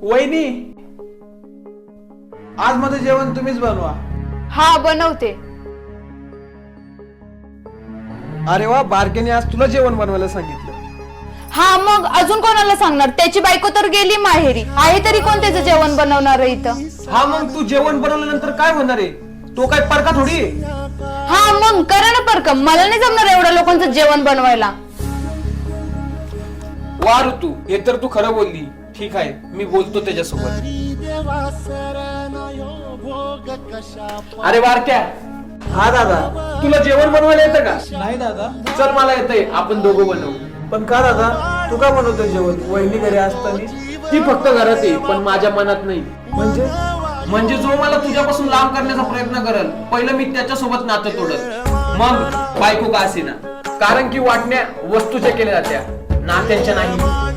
वहिनी, आज माझं जेवण तुम्हीच बनवा. हा बनवते. अरे वा, बारकेने आज तुला जेवण बनवायला सांगितलं. हा मग अजून कोणाला सांगणार? त्याची बायको तर गेली माहेरी, आहे तरी कोण त्याचं जेवण बनवणार आहे इथं? हा मग तू जेवण बनवल्यानंतर काय होणार आहे? तो काय परका थोडी. हा मग करा ना परकम, मला नाही जमणार एवढ्या लोकांचं जेवण बनवायला. वा ऋतू, हे तर तू खरं बोलली. ठीक आहे, मी बोलतो त्याच्यासोबत. अरे बारक्या. हा दादा. तुला जेवण बनवायला येतं का? नाही दादा. चल, मला येतंय, आपण दोघं बनवू. पण का दादा, तू का बनवतो जेवण? वहिनी घरी असताना. ती फक्त घरात आहे, पण माझ्या मनात नाही. म्हणजे जो मला तुझ्यापासून लांब करण्याचा प्रयत्न करेल, पहिलं मी त्याच्यासोबत नातं तोडल, मग बायको का असेना. कारण की वाटण्या वस्तूच्या केल्या जात्या, नात्यांच्या नाही.